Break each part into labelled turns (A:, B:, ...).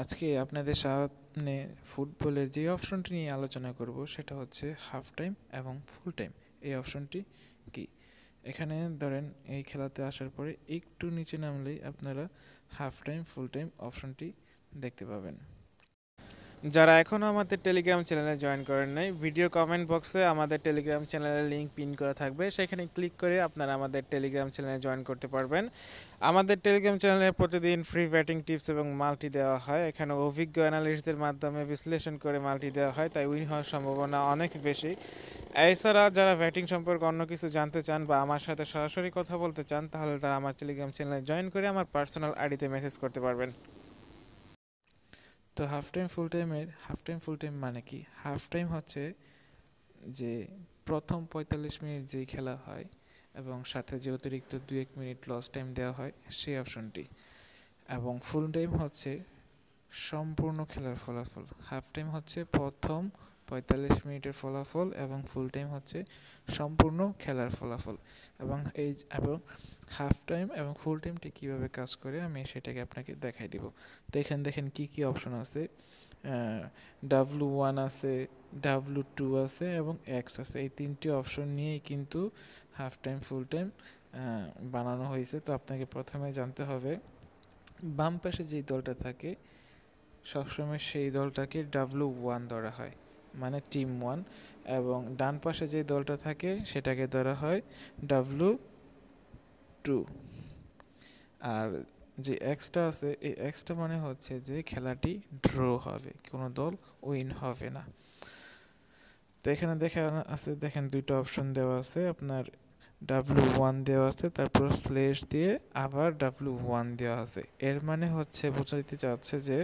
A: আজকে আপনাদের সামনে ফুটবলের যে অপশনটি নিয়ে আলোচনা করব সেটা হচ্ছে হাফ টাইম এবং ফুল টাইম। এই অপশনটি কি? এখানে ধরেন এই খেলাতে আসার পরে একটু নিচে নামলেই আপনারা হাফ টাইম ফুল টাইম অপশনটি দেখতে পাবেন। যারা এখনও আমাদের টেলিগ্রাম চ্যানেলে জয়েন করেন নাই, ভিডিও কমেন্ট বক্সে আমাদের টেলিগ্রাম চ্যানেলের লিঙ্ক পিন করা থাকবে, সেখানে ক্লিক করে আপনারা আমাদের টেলিগ্রাম চ্যানেলে জয়েন করতে পারবেন। আমাদের টেলিগ্রাম চ্যানেলে প্রতিদিন ফ্রি ব্যাটিং টিপস এবং মাল্টি দেওয়া হয়। এখানে অভিজ্ঞ অ্যানালিস্টদের মাধ্যমে বিশ্লেষণ করে মাল্টি দেওয়া হয়, তাই উইন হওয়ার সম্ভাবনা অনেক বেশি। এছাড়া যারা ব্যাটিং সম্পর্কে অন্য কিছু জানতে চান বা আমার সাথে সরাসরি কথা বলতে চান, তাহলে তারা আমার টেলিগ্রাম চ্যানেলে জয়েন করে আমার পার্সোনাল আইডিতে মেসেজ করতে পারবেন। তো হাফ টাইম ফুল টাইম মানে কি? হাফ টাইম হচ্ছে যে প্রথম 45 মিনিট যেই খেলা হয় এবং সাথে যে অতিরিক্ত 2-1 মিনিট লস টাইম দেওয়া হয় সেই অপশনটি, এবং ফুল টাইম হচ্ছে সম্পূর্ণ খেলার ফলাফল। হাফ টাইম হচ্ছে প্রথম 45 মিনিটের ফলাফল এবং ফুল টাইম হচ্ছে সম্পূর্ণ খেলার ফলাফল। এবং হাফ টাইম এবং ফুল টাইমটি কীভাবে কাজ করে আমি সেটাকে আপনাকে দেখাই দিব। তো এখানে দেখেন কি কি অপশন আছে। W1 আছে, W2 আছে এবং এক্স আছে। এই তিনটি অপশন নিয়েই কিন্তু হাফ টাইম ফুল টাইম বানানো হয়েছে। তো আপনাকে প্রথমে জানতে হবে বাম পাশে যেই দলটা থাকে সবসময় সেই দলটাকে W1 ধরা হয়, মানে টিম 1, এবং ডান পাশে যে দলটা থাকে সেটাকে ধরা হয় W2। আর যে এক্সটা আছে, এই এক্সটা মানে হচ্ছে যে খেলাটি ড্র হবে, কোনো দল উইন হবে না। তো এখানে দেখেন দুইটা অপশন দেওয়া আছে, আপনার W1 দেওয়া আছে, তারপর স্ল্যাশ দিয়ে আবার W1 দেওয়া আছে। এর মানে হচ্ছে বোঝাতে চাচ্ছে যে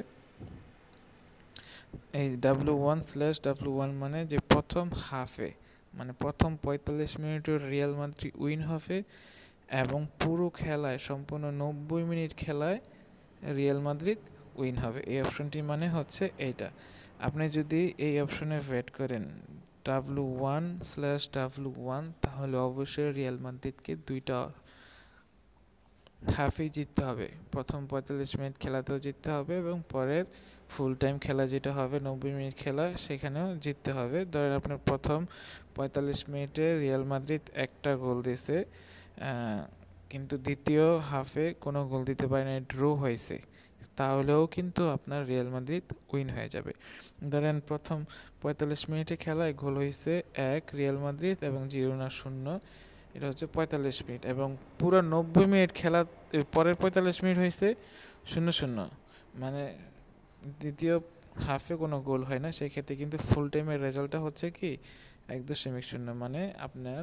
A: এই W1/W1 মানে যে প্রথম হাফে, মানে প্রথম 45 মিনিটের রিয়াল মাদ্রিদ উইন হবে এবং পুরো খেলায় সম্পূর্ণ 90 মিনিট খেলায় রিয়াল মাদ্রিদ উইন হবে। এই অপশনটি মানে হচ্ছে এইটা। আপনি যদি এই অপশনে ব্যাট করেন W1/W1, তাহলে অবশ্যই রিয়াল মাদ্রিদকে দুইটা হাফেই জিততে হবে। প্রথম 45 মিনিট খেলাতেও জিততে হবে এবং পরের ফুল টাইম খেলা যেটা হবে 90 মিনিট খেলা, সেখানেও জিততে হবে। ধরেন আপনার প্রথম 45 মিনিটে রিয়াল মাদ্রিদ একটা গোল দিয়েছে, কিন্তু দ্বিতীয় হাফে কোনো গোল দিতে পারে না, ড্র হয়েছে, তাহলেও কিন্তু আপনার রিয়াল মাদ্রিদ উইন হয়ে যাবে। ধরেন প্রথম 45 মিনিটে খেলায় গোল হয়েছে 1 রিয়াল মাদ্রিদ এবং জিরোনা 0, এটা হচ্ছে 45 মিনিট, এবং পুরো 90 মিনিট খেলা পরের 45 মিনিট হয়েছে 0-0, মানে দ্বিতীয় হাফে কোনো গোল হয় না। সেই ক্ষেত্রে কিন্তু ফুল টাইমের রেজাল্টটা হচ্ছে কি 1.0, মানে আপনার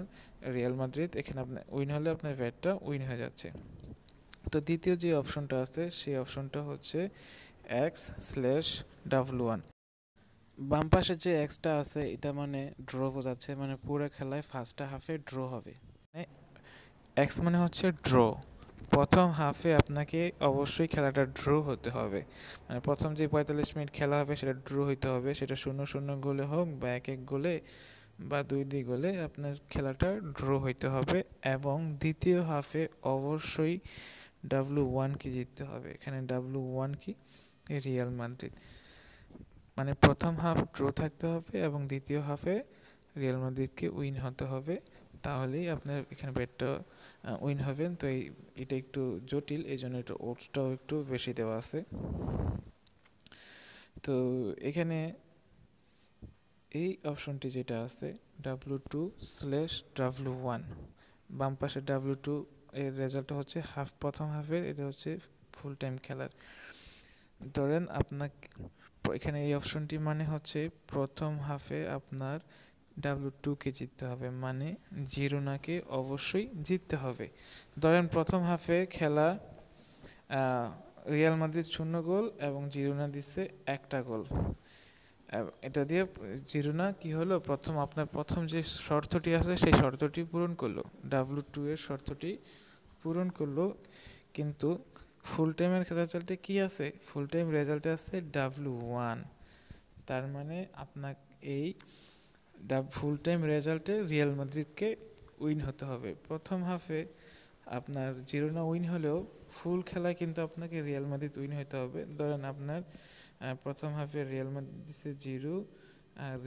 A: রিয়াল মাদ্রিদ এখানে আপনার উইন হলে আপনার ব্যাটটা উইন হয়ে যাচ্ছে। তো দ্বিতীয় যে অপশনটা আছে সেই অপশনটা হচ্ছে X/W1। বাম পাশে যে এক্সটা আছে এটা মানে ড্র বোঝাচ্ছে, মানে পুরো খেলায় ফার্স্ট হাফে ড্র হবে। এক্স মানে হচ্ছে ড্র, প্রথম হাফে আপনাকে অবশ্যই খেলাটা ড্র হতে হবে, মানে প্রথম যে 45 মিনিট খেলা হবে সেটা ড্র হইতে হবে, সেটা 0-0 গোলে হোক বা 1-1 গোলে বা 2-2 গোলে আপনার খেলাটা ড্র হইতে হবে। এবং দ্বিতীয় হাফে অবশ্যই W1 কি জিততে হবে। এখানে W1 কি? Real Madrid. মানে প্রথম হাফ ড্র থাকতে হবে এবং দ্বিতীয় হাফে রিয়াল মাদ্রিদকে উইন হতে হবে, তাহলেই আপনার এখানে ব্যাটটা উইন হবেন। তো এটা একটু জটিল, এই জন্য একটু ওটসটাও একটু বেশি দেওয়া আছে। তো এখানে এই অপশনটি যেটা আছে W2/W1, বাম পাশে W2 এর রেজাল্টটা হচ্ছে প্রথম হাফের, এটা হচ্ছে ফুল টাইম খেলার। ধরেন আপনার এখানে এই অপশনটি মানে হচ্ছে প্রথম হাফে আপনার W2কে জিততে হবে, মানে জিরোনাকে অবশ্যই জিততে হবে। ধরেন প্রথম হাফে খেলা রিয়াল মাদ্রিদ 0 গোল এবং জিরোনা দিচ্ছে একটা গোল। এটা দিয়ে জিরোনা কি হলো, আপনার প্রথম যে শর্তটি আছে সেই শর্তটি পূরণ করলো, W2 এর শর্তটি পূরণ করলো। কিন্তু ফুল টাইমের রেজাল্টে কি আছে? ফুল টাইম রেজাল্টে আছে W1। তার মানে আপনার এই ফুল টাইম রেজাল্টে রিয়াল মাদ্রিদকে উইন হতে হবে। প্রথম হাফে আপনার জিরোনা উইন হলেও ফুল খেলায় কিন্তু আপনাকে রিয়াল মাদ্রিদ উইন হতে হবে। ধরেন আপনার প্রথম হাফে রিয়াল মাদ্রিদ দিচ্ছে 0 আর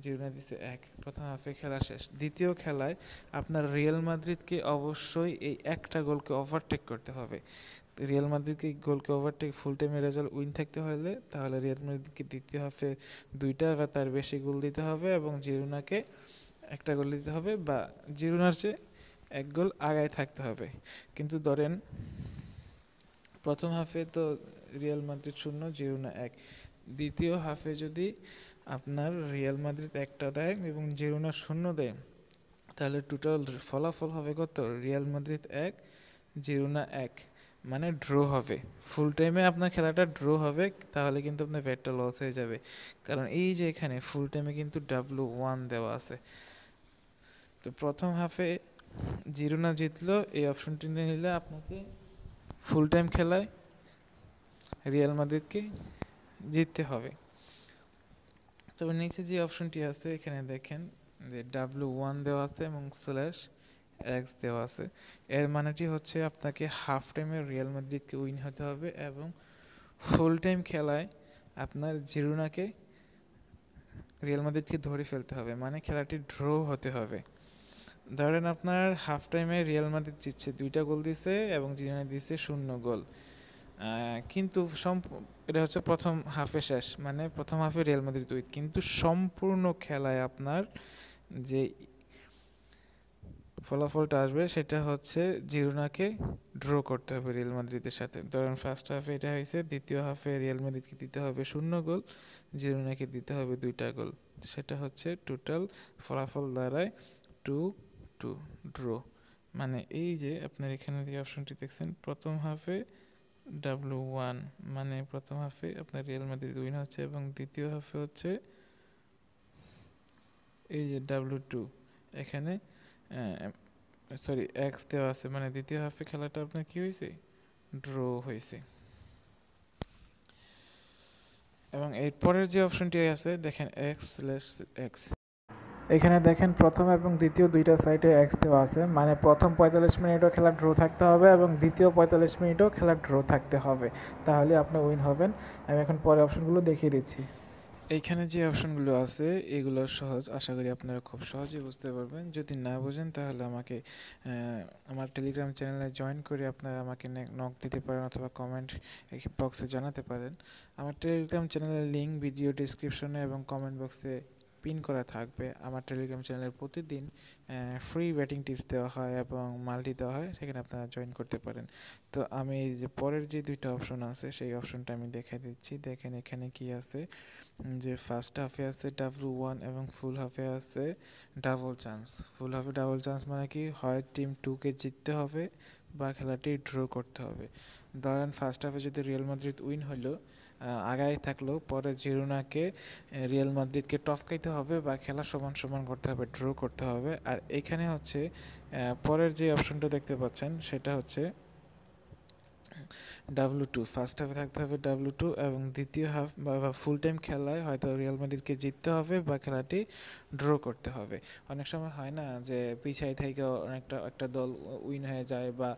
A: জিরোনা দিচ্ছে 1, প্রথম হাফে খেলা শেষ। দ্বিতীয় খেলায় আপনার রিয়াল মাদ্রিদকে অবশ্যই এই একটা গোলকে ওভারটেক করতে হবে। রিয়াল মাদ্রিদকে গোলকে ওভারটেক ফুল টাইমের রেজাল্ট উইন থাকতে হলে তাহলে রিয়াল মাদ্রিদকে দ্বিতীয় হাফে 2টা বা তার বেশি গোল দিতে হবে এবং জিরোনাকে একটা গোল দিতে হবে বা জিরোনার চেয়ে 1 গোল আগায় থাকতে হবে। কিন্তু ধরেন প্রথম হাফে তো রিয়াল মাদ্রিদ 0, জিরোনা 1, দ্বিতীয় হাফে যদি আপনার রিয়াল মাদ্রিদ 1টা দেয় এবং জিরোনা 0 দেয়, তাহলে টোটাল ফলাফল হবে কত? রিয়াল মাদ্রিদ 1, জিরোনা 1, মানে ড্র হবে। ফুল টাইমে আপনার খেলাটা ড্র হবে, তাহলে কিন্তু আপনার ব্যাটটা লস হয়ে যাবে। কারণ এই যে এখানে ফুল টাইমে কিন্তু W1 দেওয়া আছে। তো প্রথম হাফে জিরোনা জিতলো, এই অপশনটি নিয়ে নিলে আপনাকে ফুল টাইম খেলায় রিয়াল মাদ্রিদকে জিততে হবে। তবে নিচে যে অপশনটি আছে এখানে দেখেন যে W1 দেওয়া আছে এবং /X দেওয়া আছে। এর মানেটি হচ্ছে আপনাকে হাফ টাইমে রিয়াল মাদ্রিদকে উইন হতে হবে এবং ফুল টাইম খেলায় আপনার জিরোনাকে রিয়াল মাদ্রিদকে ধরে ফেলতে হবে, মানে খেলাটি ড্র হতে হবে। ধরেন আপনার হাফ টাইমে রিয়াল মাদ্রিদ জিতছে, 2টা গোল দিচ্ছে এবং জিরোনা দিচ্ছে 0 গোল, কিন্তু এটা হচ্ছে প্রথম হাফে শেষ, মানে প্রথম হাফে রিয়াল মাদ্রিদ উইন। কিন্তু সম্পূর্ণ খেলায় আপনার যে ফলাফলটা আসবে সেটা হচ্ছে জিরোনাকে ড্র করতে হবে রিয়াল মাদ্রিদের সাথে। ধরেন ফার্স্ট হাফে এটা হয়েছে, দ্বিতীয় হাফে রিয়াল মাদ্রিদকে দিতে হবে 0 গোল, জিরোনাকে দিতে হবে 2টা গোল। সেটা হচ্ছে টোটাল ফলাফল দাঁড়ায় 2-2 ড্র। মানে এই যে আপনার এখানে যে অপশনটি দেখছেন প্রথম হাফে W1, মানে প্রথম হাফে আপনার রিয়াল মাদ্রিদ উইন হচ্ছে এবং দ্বিতীয় হাফে হচ্ছে এই যে W2, এখানে X দেওয়া আছে, মানে দ্বিতীয় হাফে খেলাটা আপনার কি হয়েছে? ড্র হয়েছে। এবং এর পরের যে অপশনটি আছে দেখেন X/X, এখানে দেখেন প্রথম এবং দ্বিতীয় 2টা সাইডে X দেওয়া আছে, মানে প্রথম 45 মিনিটও খেলা ড্র থাকতে হবে এবং দ্বিতীয় 45 মিনিটও খেলা ড্র থাকতে হবে, তাহলে আপনি উইন হবেন। আমি এখন পরে অপশনগুলো দেখিয়ে দিচ্ছি। এইখানে যে অপশনগুলো আছে এগুলো সহজ, আশা করি আপনারা খুব সহজেই বুঝতে পারবেন। যদি না বোঝেন তাহলে আমাকে আমার টেলিগ্রাম চ্যানেলে জয়েন করে আপনারা আমাকে নক দিতে পারেন অথবা কমেন্ট বক্সে জানাতে পারেন। আমার টেলিগ্রাম চ্যানেলের লিঙ্ক ভিডিও ডেসক্রিপশনে এবং কমেন্ট বক্সে পিন করা থাকবে। আমার টেলিগ্রাম চ্যানেলে প্রতিদিন ফ্রি ব্যাটিং টিপস দেওয়া হয় এবং মাল্টি দেওয়া হয়, সেখানে আপনারা জয়েন করতে পারেন। তো আমি এই যে পরের যে 2টা অপশন আছে সেই অপশনটা আমি দেখাই দিচ্ছি। দেখেন এখানে কি আছে, যে ফার্স্ট হাফে আছে W1 এবং ফুল হাফে আছে ডাবল চান্স। ফুল হাফে ডাবল চান্স মানে কি, হয় টিম 2কে জিততে হবে বা খেলাটি ড্র করতে হবে। ধরেন ফার্স্ট হাফে যদি রিয়াল মাদ্রিদ উইন হলো, আগায় থাকলো, পরে জিরোনাকে রিয়াল মাদ্রিদকে টপকাইতে হবে বা খেলা সমান সমান করতে হবে, ড্র করতে হবে। আর এখানে হচ্ছে পরের যে অপশনটা দেখতে পাচ্ছেন সেটা হচ্ছে W2, ফার্স্ট হাফে থাকতে হবে W2 এবং দ্বিতীয় হাফ বা ফুল টাইম খেলায় হয়তো রিয়াল মাদ্রিদকে জিততে হবে বা খেলাটি ড্র করতে হবে। অনেক সময় হয় না যে পিছাই থেকে একটা দল উইন হয়ে যায় বা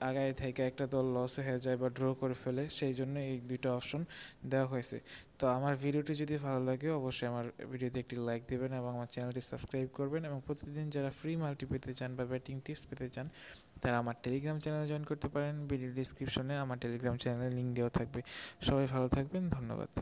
A: আগায় থেকে একটা দল লস হয়ে যায় বা ড্র করে ফেলে, সেই জন্য এই 2টা অপশন দেওয়া হয়েছে। তো আমার ভিডিওটি যদি ভালো লাগে অবশ্যই আমার ভিডিওতে একটি লাইক দেবেন এবং আমার চ্যানেলটি সাবস্ক্রাইব করবেন এবং প্রতিদিন যারা ফ্রি মাল্টি পেতে চান বা ব্যাটিং টিপস পেতে চান তারা আমার টেলিগ্রাম চ্যানেলে জয়েন করতে পারেন। ভিডিও ডিসক্রিপশনে আমার টেলিগ্রাম চ্যানেলের লিঙ্ক দেওয়া থাকবে। সবাই ভালো থাকবেন, ধন্যবাদ।